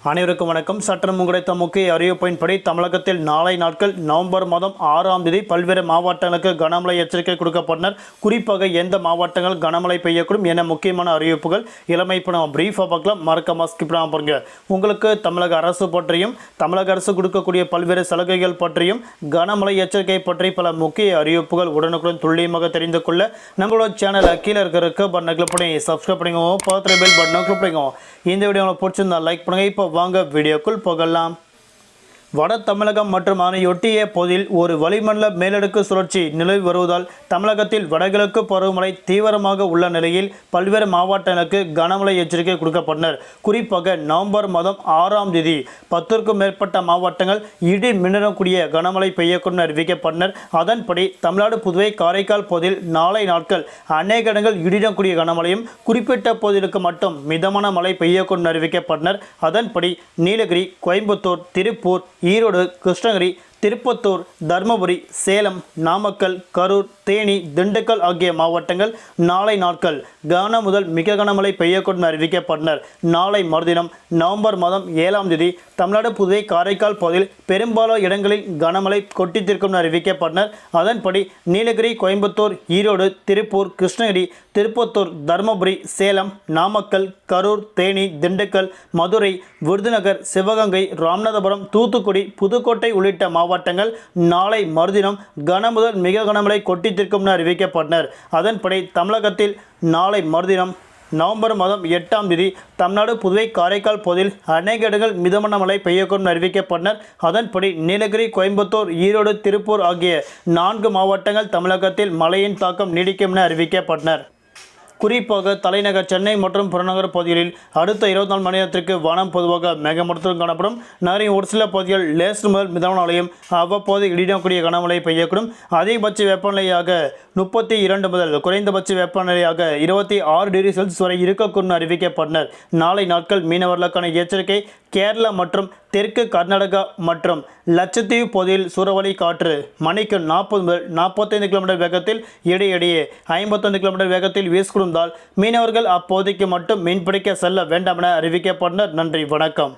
அனைவருக்கும் வணக்கம். சற்றம் கிடைத்த முக்கிய அறிவிப்பின்படி தமிழகத்தில் நாளை நாட்கள் நவம்பர் மாதம் 6ஆம் தேதி பல்வேறு மாவட்டங்களுக்கு கனமழை எச்சரிக்கை கொடுக்கப்பட்டனர். குறிப்பாக எந்த மாவட்டங்கள் கனமழை பெய்யக்கூடும் என முக்கியமான அறிவிப்புகள் இளமை இப்போ நம்ம பிரீஃபாக பார்க்கலாம். மறக்காம ஸ்கிப் பண்ணாம பாருங்க. உங்களுக்கு தமிழக அரசு பற்றியும் தமிழக அரசு கொடுக்கக்கூடிய பல்வேறு சலுகைகள் பற்றியும் கனமழை எச்சரிக்கை பற்றி பல முக்கிய அறிவிப்புகள் உடனுக்குடன் துல்லியமாக தெரிந்து கொள்ள நம்மளோட சேனலை கீழே இருக்கிற பட்டனை கிளிக் பண்ணி சப்ஸ்கிரைப் பண்ணிக்கோ, பக்கத்துல பெல் பட்டனை கிளிக் பண்ணிக்கோ. இந்த வீடியோ உங்களுக்கு பிடிச்சிருந்தா லைக் பண்ணுங்க. இப்போ வாங்க வீடியோக்குள் போகலாம். வட தமிழகம் மற்றும் அதனையொட்டிய பகுதியில் ஒரு வளிமண்டல மேலடுக்கு சுழற்சி நிலவி வருவதால் தமிழகத்தில் வடகிழக்கு பருவமழை தீவிரமாக உள்ள நிலையில் பல்வேறு மாவட்டங்களுக்கு கனமழை எச்சரிக்கை கொடுக்கப்பட்டனர். குறிப்பாக நவம்பர் மாதம் 6ஆம் தேதி 10க்கும் மேற்பட்ட மாவட்டங்கள் இடி மின்னக்கூடிய கனமழை பெய்யக்கூடும் அறிவிக்கப்பட்டனர். அதன்படி தமிழ்நாடு, புதுவை, காரைக்கால் பகுதியில் நாளை நாட்கள் அநேக இடங்கள் இடிடக்கூடிய கனமழையும் குறிப்பிட்ட பகுதிகளுக்கு மட்டும் மிதமான மழை பெய்யக்கூடும் அறிவிக்கப்பட்டனர். அதன்படி நீலகிரி, கோயம்புத்தூர், திருப்பூர், ஈரோடு, கிருஷ்ணகிரி, திருப்பத்தூர், தர்மபுரி, சேலம், நாமக்கல், கரூர், தேனி, திண்டுக்கல் ஆகிய மாவட்டங்கள் நாளை நாட்கள் கன முதல் மிக கனமழை பெய்யக்கூடும் அறிவிக்கப்பட்டனர். நாளை மறுதினம் நவம்பர் மாதம் 7ஆம் தேதி தமிழ்நாடு, புதுவை, காரைக்கால் பகுதியில் பெரும்பாலான இடங்களில் கனமழை கொட்டித்திருக்கும் அறிவிக்கப்பட்டனர். அதன்படி நீலகிரி, கோயம்புத்தூர், ஈரோடு, திருப்பூர், கிருஷ்ணகிரி, திருப்பத்தூர், தர்மபுரி, சேலம், நாமக்கல், கரூர், தேனி, திண்டுக்கல், மதுரை, விருதுநகர், சிவகங்கை, ராமநாதபுரம், தூத்துக்குடி, புதுக்கோட்டை உள்ளிட்ட மாவட்டங்கள் நாளை மறுதினம் கன முதல் மிக கனமழை கொட்டித்திருக்கும் அறிவிக்கப்பட்டனர். அதன்படி தமிழகத்தில் நாளை மறுதினம் நவம்பர் மாதம் 8ஆம் தேதி தமிழ்நாடு, புதுவை, காரைக்கால் பகுதியில் அநேக இடங்கள் மிதமான மழை பெய்யக்கூடும் அறிவிக்கப்பட்டனர். அதன்படி நீலகிரி, கோயம்புத்தூர், ஈரோடு, திருப்பூர் ஆகிய 4 மாவட்டங்கள் தமிழகத்தில் மழையின் தாக்கம் நீடிக்கும் என அறிவிக்கப்பட்டனர். குறிப்பாக தலைநகர் சென்னை மற்றும் புறநகர் பகுதிகளில் அடுத்த 24 மணி நேரத்திற்கு வானம் பொதுவாக மேகமூட்டத்துடன் காணப்படும். நகரின் ஒரு சில பகுதிகள் லேசர் முதல் மிதமான மழையும் அவ்வப்போது இடிடக்கூடிய கனமழை பெய்யக்கூடும். அதிகபட்ச வெப்பநிலையாக 32 முதல் குறைந்தபட்ச வெப்பநிலையாக 26 டிகிரி செல்சியஸ் வரை இருக்கக்கூடும் அறிவிக்கப்பட்டனர். நாளை நாட்கள் மீனவர்களுக்கான எச்சரிக்கை. கேரளா மற்றும் தெற்கு கர்நாடகா மற்றும் லட்சத்தீவு பகுதியில் சூறாவளி காற்று மணிக்கு 40 முதல் 45 கிலோமீட்டர் வேகத்தில் இடையிடையே 51 கிலோமீட்டர் வேகத்தில் வீசக்கூடும். மீனவர்கள் அப்போதைக்கு மட்டும் மீன்பிடிக்க செல்ல வேண்டாம் என அறிவிக்கப்பட்டனர். நன்றி, வணக்கம்.